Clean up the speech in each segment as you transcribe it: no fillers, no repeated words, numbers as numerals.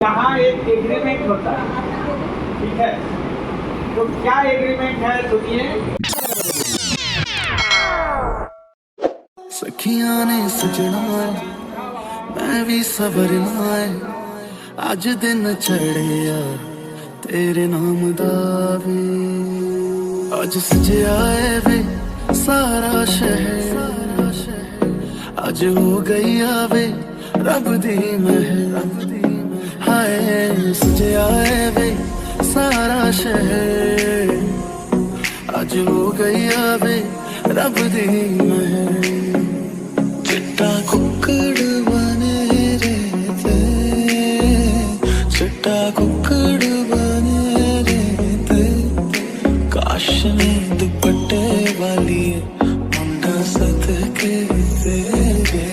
यहाँ एक एग्रीमेंट होता है, ठीक है। तो क्या एग्रीमेंट है सुनिए। सखियां ने सजना मैं भी सवरना है, अज दिन चढ़िया तेरे नाम दा वे, अज सजया है वे सारा शहर, अज हो गई आवे रब दी महर, हाय सजया है वे सारा शहर, अज हो गई आवे रब दी महर, चिट्टा कुक्कड़ बने रहते, चिट्टा कुक्कड़ बने रहते, काश ने दुपट्टे वाली मुंडा सदके तेरे,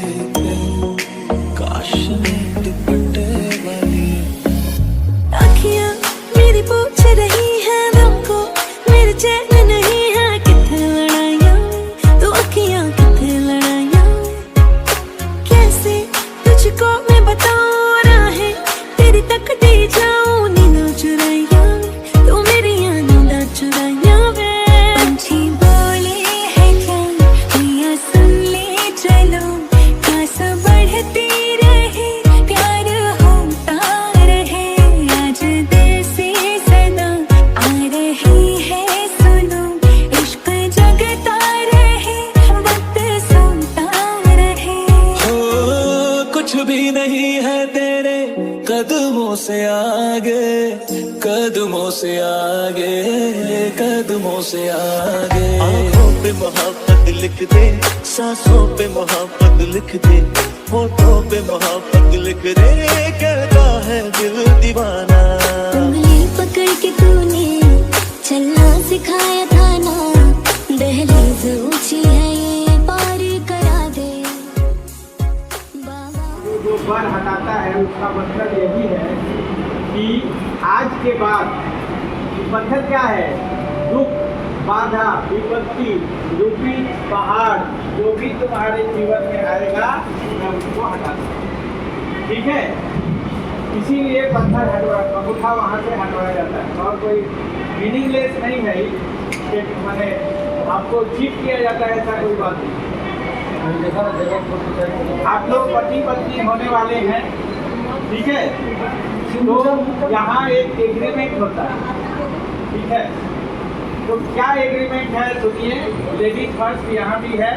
काश ने दुपट्टे वाली। आँखियाँ मेरी पूछ रही है हमको, मेरे चैन नहीं है कितने लड़ाइयाँ, तो आँखियाँ कितने लड़ाइयाँ, कैसे तुझको मैं बताऊँ राहें तेरी तक दे जाऊँ, नींद चुराइयाँ तो मेरी नींद चुराइयाँ वे। पंछी बोले है क्या मैया सुन ले चलो, प्यास बढ़ती रहे प्यार होता रहे, आज दिल से सदा आ रही है सुनो, इश्क जगता रहे वक्त सोता रहे। हो कुछ भी नहीं है तेरे कदमों से आगे, कदमों से आगे, कदमों से आगे। आँखों पे मोहब्बत लिख दे, सांसों पे मोहब्बत लिख दे, होठों पे मोहब्बत लिख दे, कहता है दिल दीवाना। उंगली पकड़ के तूने चलना सिखाया था ना, दहलीज ऊंची है ये पार करा दे बाबा। जो बर हटाता है उसका मतलब यही है कि आज के बाद मतलब क्या है, दुख बाधा विपत्ति रूपी पहाड़ जो भी तुम्हारे जीवन में आएगा मैं उसको हटा दूँ, ठीक है। इसीलिए पत्थर अंगूठा वहाँ से हटवाया जाता है, और कोई मीनिंगलेस नहीं है कि मैंने आपको चीट किया जाता है, ऐसा कोई बात नहीं। आप लोग पति पत्नी होने वाले हैं, ठीक है। तो यहाँ एक एग्रीमेंट होता है, ठीक है। तो क्या एग्रीमेंट है सुनिए। लेडीज फर्स्ट यहाँ भी है,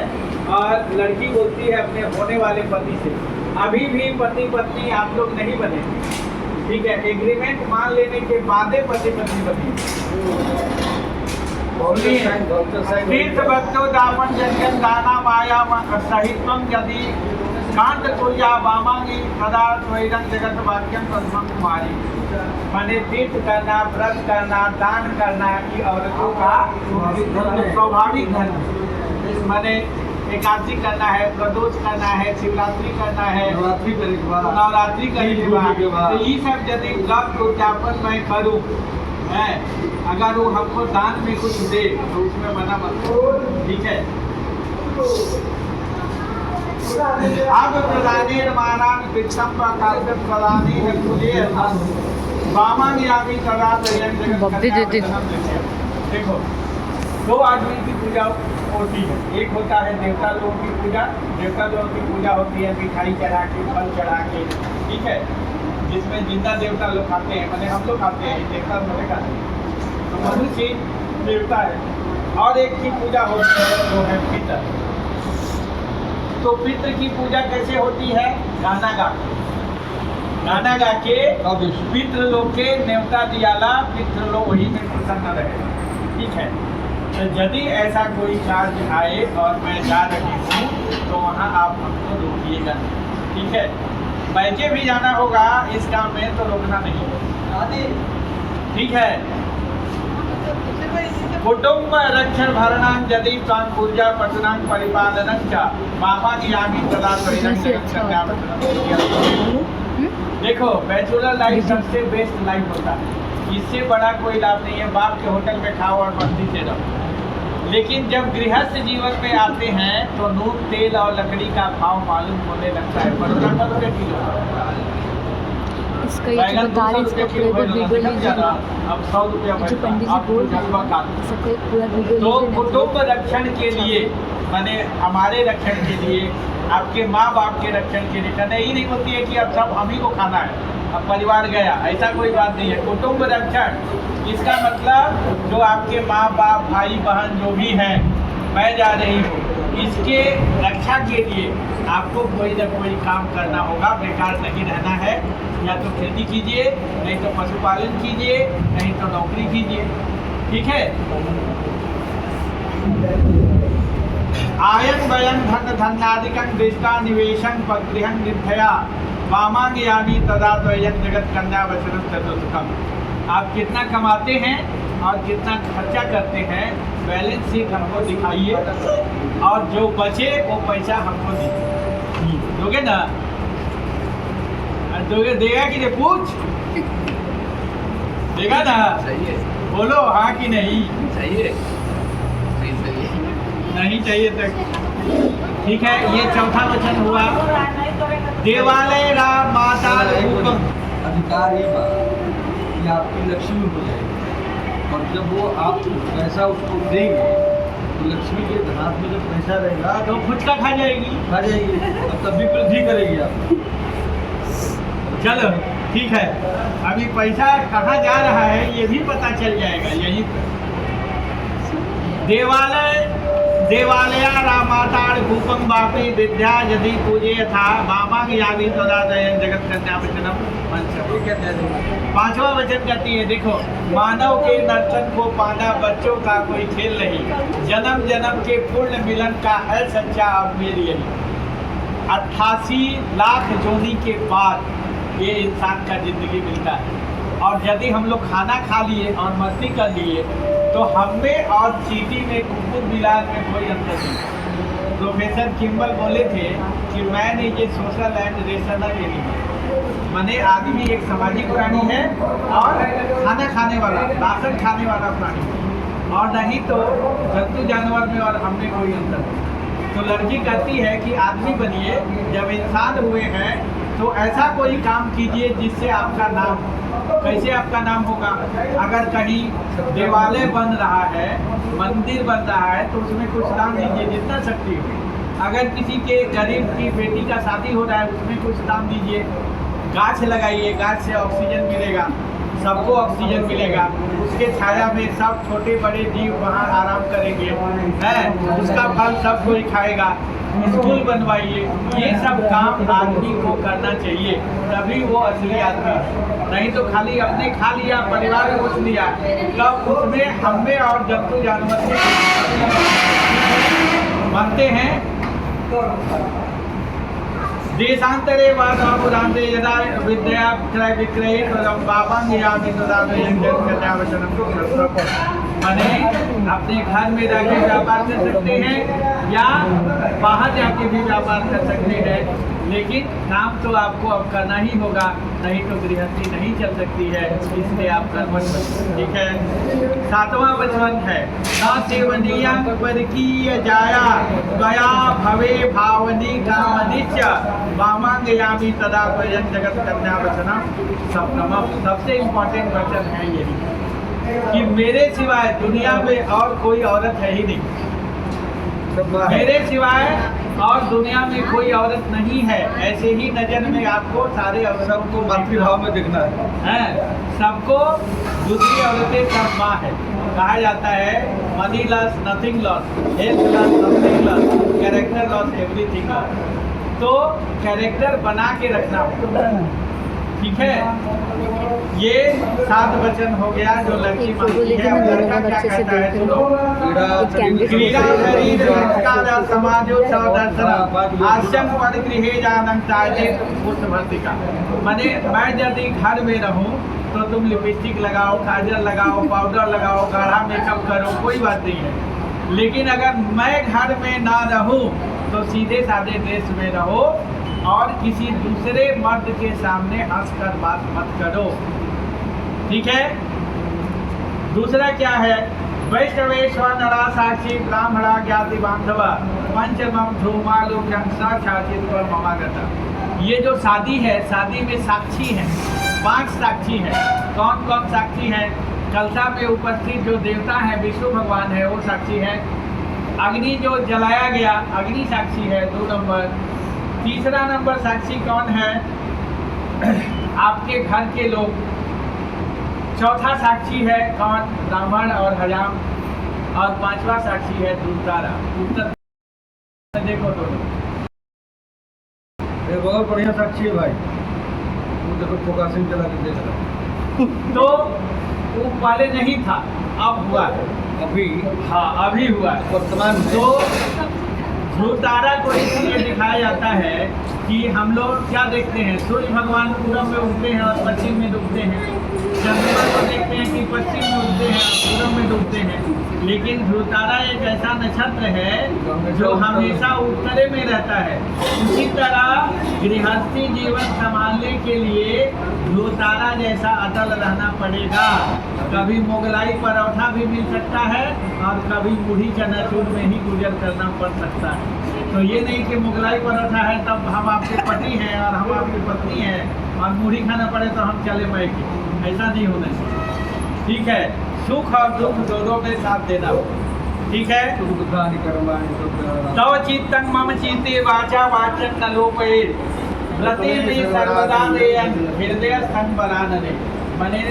और लड़की बोलती है अपने होने वाले पति से, अभी भी पति पत्नी आप लोग नहीं बने, ठीक है। एग्रीमेंट मान लेने के बाद पति पत्नी बने। तीर्थ भक्तो दापन जन दाना माया सहितम यदि कांत कोया वामांगी सदा स्वैरं जगत वाक्यम प्रथम कुमारी, माने तीर्थ करना, व्रत करना, दान करना ये औरतों का स्वाभाविक धर्म, माने एकादशी करना है, प्रदोष करना है, शिवरात्रि करना है, नवरात्रि करने के बाद, तो ये सब यदि व्रत उद्यापन मैं करूँ है, अगर वो हमको दान में कुछ दे तो उसमें मना मत करो, ठीक है। अब प्रदाने मानान विक्षम प्रदाने है खुले वामन यामी सदा देखो, दो आदमी की पूजा होती है, एक होता है देवता लोगों की पूजा, देवता लोगों की पूजा होती है मिठाई चढ़ा के, फल चढ़ा के, ठीक है, जिसमें जिंदा देवता लोग खाते हैं, मैंने हम लोग खाते हैं, देवता लोग खाते हैं, तो मनुष्य देवता है। और एक की पूजा होती है वो है पितर। तो पितर की पूजा कैसे होती है, गाना गा के, गाना गा के पितृ लोग के न्योता दियाला, पितृ लोग वही में प्रसन्न रहे, ठीक है। तो यदि ऐसा कोई कार्य आए और मैं जा रही हूँ तो वहाँ आप हमको रोकिएगा, ठीक है। बैठे भी जाना होगा इस काम में तो रोकना नहीं, ठीक है। कुटुंब रक्षण भरणां यदि त्वां पूजा पठनां परिपालनं च मामा गियामि तदा त्वयं देखो, बैचलर लाइफ सबसे बेस्ट लाइफ होता है, इससे बड़ा कोई लाभ नहीं है। बाप के होटल में खाओ और मस्ती से रहो, लेकिन जब गृहस्थ जीवन में आते हैं तो नून तेल और लकड़ी का भाव मालूम होने लगता है। 15 किलो इसका ये जो बैगन बता रहे हैं 200 इसका रुपये पूरा किलो वीडियो है, लीजिए ना अब 100 रुपया जो पंडित जी आप बोल रहे जज्बा काट हैं सबका एक पूरा वीडियो तो लीजिए कुटुंब रक्षण के लिए माने हमारे रक्षण के लिए, आपके माँ बाप के रक्षण के लिए कहना ही नहीं होती है कि अब सब हम ही को खाना है, अब परिवार गया, ऐसा कोई बात नहीं है। कुटुंब रक्षण इसका मतलब जो आपके माँ बाप भाई बहन जो भी हैं, मैं जा रही हूँ, इसके रक्षा के लिए आपको कोई न कोई काम करना होगा, बेकार नहीं रहना है। या तो खेती कीजिए, नहीं तो पशुपालन कीजिए, नहीं तो नौकरी कीजिए, ठीक है। आयन व्ययन धन धनादिकं दृष्टा निवेशं पगृहं निर्भया वामांगयामी तदा द्वयं जगत कन्या वचनं चतुर्थकम। आप कितना कमाते हैं और कितना खर्चा करते हैं, बैलेंस शीट हमको दिखाइए, और जो बचे वो पैसा हमको दीजिए। दोगे ना? दोगे, देगा कि नहीं? पूछ, देगा ना? चाहिए, बोलो हाँ कि नहीं। चाहिए, नहीं चाहिए। नहीं चाहिए तो ठीक है। ये चौथा वचन हुआ। देवालय राम माता रूपम। अधिकार ही कि आपकी लक्ष्मी हो जाएगी, और जब वो आप पैसा उसको देंगे तो लक्ष्मी के हाथ में जब पैसा रहेगा तो फुचका खा जाएगी। खा जाएगी, और तब भी वृद्धि करेगी आप। चलो ठीक है, अभी पैसा कहाँ जा रहा है ये भी पता चल जाएगा यही। देवालया रामातार भूपम बापी विद्या यदि पूजे था मामांग यावी तदा दयन जगत कन्या वचनम पंचम। पांचवा वचन कहती है, देखो, मानव के नर्तन को पाना बच्चों का कोई खेल नहीं, जन्म जन्म के पूर्ण मिलन का है सच्चा और मेरी यही। 88 लाख जोनी के बाद ये इंसान का जिंदगी मिलता है, और यदि हम लोग खाना खा लिए और मस्ती कर लिए तो हमें और चींटी में कुकुर बिलार में कोई अंतर नहीं। प्रोफेसर किम्बल बोले थे कि man is a social and rational animal, माने आदमी एक सामाजिक प्राणी है और खाना खाने वाला, राशन खाने वाला प्राणी है, और नहीं तो जंतु जानवर में और हमें कोई अंतर नहीं। तो लड़की कहती है कि आदमी बनिए, जब इंसान हुए हैं तो ऐसा कोई काम कीजिए जिससे आपका नाम। कैसे आपका नाम होगा? अगर कहीं देवालय बन रहा है, मंदिर बन रहा है, तो उसमें कुछ दान दीजिए जितना शक्ति हो। अगर किसी के गरीब की बेटी का शादी हो रहा है, उसमें कुछ दान दीजिए। गाछ लगाइए, गाछ से ऑक्सीजन मिलेगा, सबको ऑक्सीजन मिलेगा, उसके छाया में सब छोटे बड़े जीव वहाँ आराम करेंगे, है उसका फल सब कोई खाएगा। स्कूल बनवाइए, ये सब काम आदमी को करना चाहिए, तभी वो असली आदमी है। नहीं तो खाली अपने खा लिया, परिवार को पोष लिया, तब उसमें हमें और जंतु जानवर से बनते हैं। देशांतरे वादांते यदा विद्या क्रय विक्रय बाबांग यामी तदा माने अपने घर में जाके व्यापार कर सकते हैं या बाहर जाके भी व्यापार कर सकते हैं, लेकिन काम तो आपको अब करना ही होगा, नहीं तो गृहस्थी नहीं चल सकती है, इसलिए आप कर्मठ बनिए, ठीक है। सातवां वचन है, न सेवनीया परकीय जाया गया भवे भावनी कामनिच वामांग यामी तदा प्रयन जगत कन्या वचना सप्तम। सबसे इम्पोर्टेंट वचन है यही कि मेरे सिवाय दुनिया में और कोई औरत है ही नहीं, मेरे सिवाय और दुनिया में कोई औरत नहीं है। ऐसे ही नजर में आपको सारे औरतों को मातृभाव में देखना है, सबको दूसरी औरतें सब माँ है। कहा जाता है money loss nothing loss, health loss nothing loss, character loss everything loss. तो कैरेक्टर बना के रखना होगा, ठीक है। ये 7 वचन हो गया जो लड़की मांगती है। अब लड़का क्या कहता है सुनो, क्रीड़ा शरीर संस्कार समाजो सदर्शन आश्रम पर गृहे जानम ताजे पुष्ट भर्तिका। माने मैं यदि घर में रहूं तो तुम लिपस्टिक लगाओ, काजल लगाओ, पाउडर लगाओ, गाढ़ा मेकअप करो, कोई बात नहीं है। लेकिन अगर मैं घर में ना रहूं तो सीधे साधे ड्रेस में रहो और किसी दूसरे मर्द के सामने हंसकर बात मत करो, ठीक है। दूसरा क्या है, वैष्णवेश्व नरा साक्षी ब्राह्मणा ज्ञाति बांधवा पंचमम ध्रुमालोक्यं साक्षाचित पर ममागता। ये जो शादी है, शादी में साक्षी है, 5 साक्षी है। कौन कौन साक्षी है? कलशा में उपस्थित जो देवता है विष्णु भगवान है, वो साक्षी है। अग्नि जो जलाया गया, अग्नि साक्षी है 2 नंबर। तीसरा नंबर साक्षी कौन है? आपके घर के लोग। चौथा साक्षी है कौन? ब्राह्मण और हजाम। और 5वां साक्षी है ध्रुव तारा। उत्तर देखो दोनों, ये बहुत बढ़िया साक्षी है भाई। वो देखो फोकसिंग चला के देख रहा तो वो पहले नहीं था, अब हुआ है। अभी हाँ, अभी हुआ है। वर्तमान में तो ध्रुव तारा को इसलिए दिखाया जाता है कि हम लोग क्या देखते हैं, सूर्य भगवान पूरब में उगते हैं और पश्चिम में डूबते हैं। चंद्रमा को देखते हैं कि पश्चिम में उगते हैं और पूरब में डूबते हैं। लेकिन ध्रुव तारा एक ऐसा नक्षत्र है जो हमेशा उत्तरे में रहता है। उसी तरह गृहस्थी जीवन संभालने के लिए ध्रुव तारा जैसा अटल रहना पड़ेगा। कभी मोगलाई परोठा भी मिल सकता है और कभी मुढ़ी चनाचूर में ही गुजर करना पड़ सकता है। तो ये नहीं कि मुगलाई परोठा है तब हम आपके पति हैं और हम आपकी पत्नी हैं और मुढ़ी खाना पड़े तो हम चले मैके, ऐसा नहीं होना चाहिए। ठीक है, सुख और दुख दोनों में साथ देना हो। ठीक है। तव चित्तं मम चित्ते वाचा वाचन न लोपयेत् व्रते में सर्वदा देयन् हृदय स्थन बनानने। मने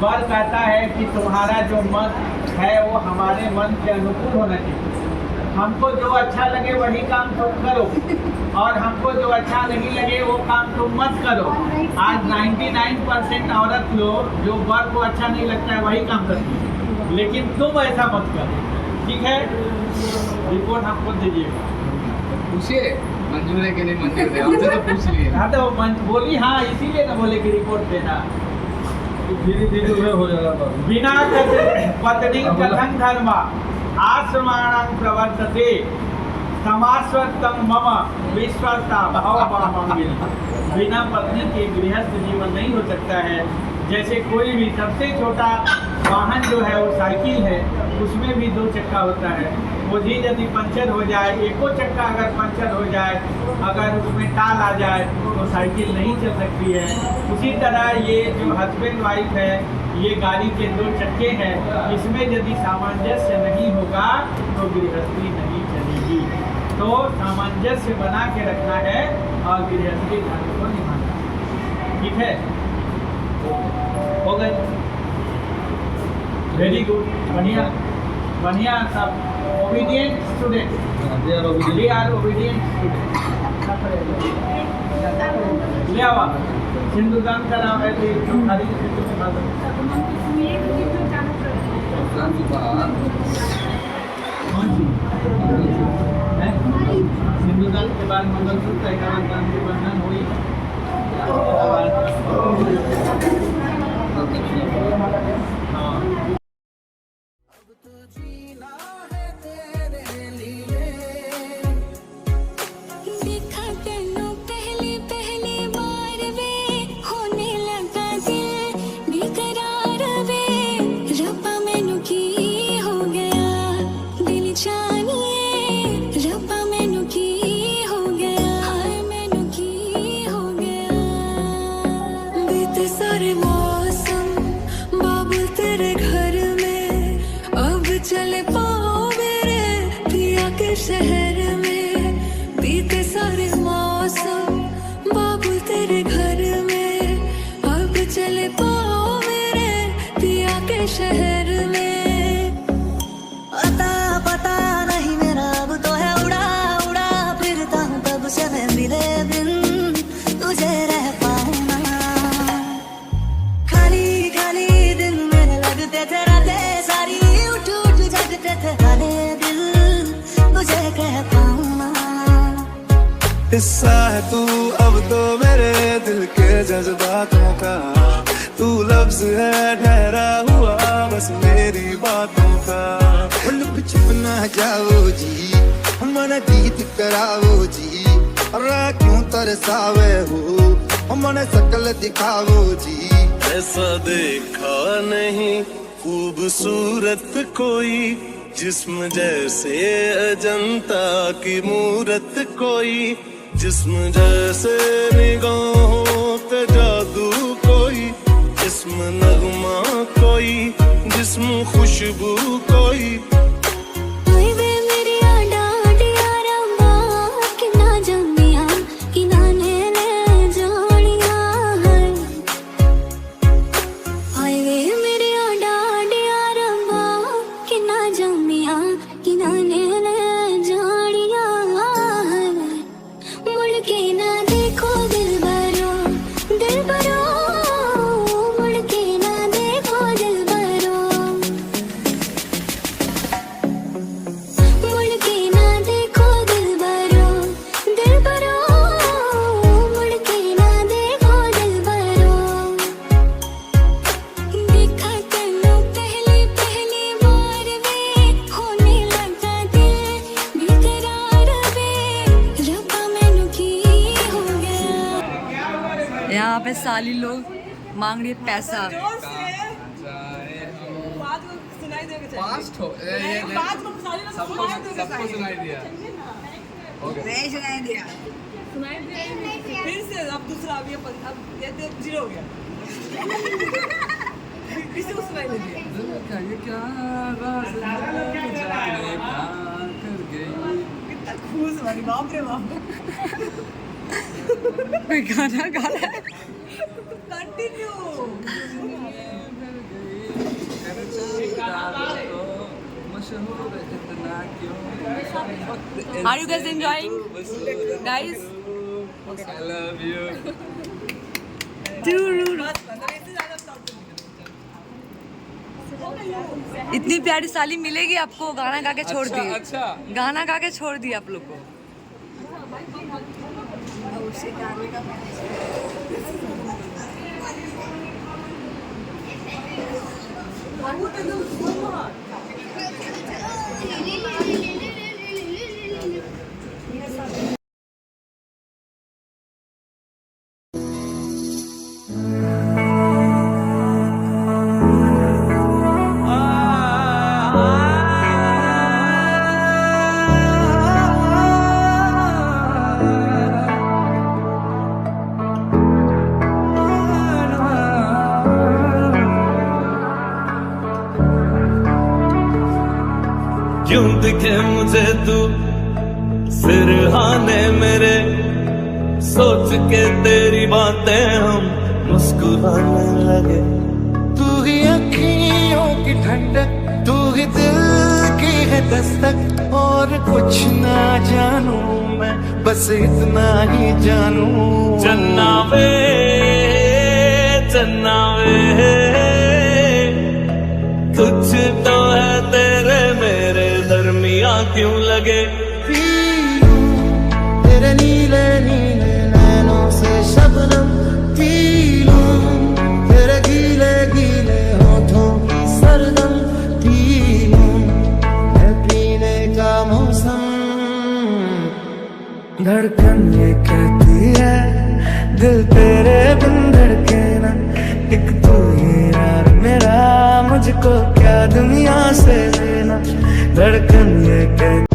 वर कहता है कि तुम्हारा जो मन है वो हमारे मन के अनुकूल होना चाहिए। हमको जो अच्छा लगे वही काम तुम करो और हमको जो अच्छा नहीं लगे वो काम तुम मत करो। आज 99% औरत लोग जो वर को अच्छा नहीं लगता है वही काम करती है, लेकिन तुम ऐसा मत करो। ठीक है, रिपोर्ट हमको दीजिएगा। पूछिए, मंजूर है कि नहीं मंजूर है, हमसे तो पूछ लिए। हाँ तो बोली, हाँ इसीलिए ना बोले कि रिपोर्ट देना। धीरे धीरे हो जाएगा। बिना पत्नी कथं धर्म आश्रमाणां प्रवर्तते समाश्वतं मम विश्वस्ता भवमामंगिल। बिना पत्नी के गृहस्थ जीवन नहीं हो सकता है। जैसे कोई भी सबसे छोटा वाहन जो है वो साइकिल है, उसमें भी 2 चक्का होता है। वो भी यदि पंचर हो जाए, एको चक्का अगर पंचर हो जाए, अगर उसमें टाल आ जाए तो साइकिल नहीं चल सकती है। उसी तरह ये जो हस्बैंड वाइफ है, ये गाड़ी के 2 चक्के हैं, इसमें यदि सामंजस्य नहीं होगा तो गृहस्थी नहीं चलेगी। तो सामंजस्य बना के रखना है और गृहस्थी धर्म को निभाना है। ठीक है, हो गए। वेरी गुड, बढ़िया बढ़िया सब। Obedient student, they are obedient student. ले आवा सिंधुदान कराओ है तो खाली सिंधुदान के बाद मंगलसूत्र एकांत के बंधन हुई। हाँ, सारे मौसम बाबू तेरे घर में अब चले पाओ मेरे पिया के शहर में। बीते सारे मौसम बाबू तेरे घर में अब चले पाओ मेरे पिया के शहर में। अता पता नहीं मेरा अब तो है उड़ा उड़ा फिरता हूँ तब से मैं मिले बिन तुझे रह पाऊँ ना। खाली खाली दिन मेरे लगते थे रातें सारी उठ उठ जगते थे खाली दिल तुझे कह पाऊँ ना। हिस्सा है तू अब तो मेरे दिल के जज्बातों का। तू लफ्ज है ठहरा हुआ बस मेरी बातों का। लुक छुप ना जाओ जी, मन गीत कराओ जी। क्यों तरसावे हो मन शकल दिखाओ जी। ऐसा देखा नहीं खूबसूरत कोई, जिस्म जैसे अजंता की मूरत कोई। जिस्म जैसे निगाहों पे जादू कोई, जिस्म नगमा कोई, जिस्म खुशबू कोई। ओए वे मेरी आडा आडिया रंबा कि ना जमिया कि ना नेले जानिया है। ओए वे मेरी आडा आडिया रंबा कि ना जमिया कि ना नेले जानिया है। मुड़ के ना देखो दिलबरो दिलबरो, मुड़ के ना देखो दिलबरो, मुड़ के ना देखो दिलबरो दिलबरो, मुड़ के ना देखो दिलबरो। देखा तेनू पहली पहली बार वे, होने लगा दिल बेकरार वे, रब्बा मैनू की हो गया। यहाँ पे साली लोग मांग रही है पैसा। फास्ट हो ये सबको सुनाई दिया। नहीं सुनाई दिया। फिर से अब दूसरा अब ये जीरो हो गया। किसी को सुनाई नहीं दिया। ये क्या राज जाने प्यार कर गई। कितना खूस वाली बाप रे बाप। कोई गाना गा रहा है। Continue. Are you guys enjoying? Guys? I love you. इतनी प्यारी साली मिलेगी आपको, गाना गा के छोड़ दिए। अच्छा गाना गा के छोड़ दिए आप लोग को। क्यों दिखे मुझे तू सिरहाने मेरे, सोच के तेरी बातें हम मुस्कुराने लगे। तू ही अखियों की ठंडक, तू ही दिल की है दस्तक, और कुछ ना जानू मैं, बस इतना ही जानू। चन्ना वे कुछ तो है तेरे मेरे दरमिया क्यों लगे। तेरे नीले नीले नैनों से शबनम पी लूं, तेरे गीले गीले होठों की सरदम पी लूं, है पीने का मौसम। धड़कन ये कहती है दिल तेरे बिन धड़के ना, एक तू ही यार मेरा, मुझको क्या दुनिया से लेना। धड़कन ये कहती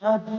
शादी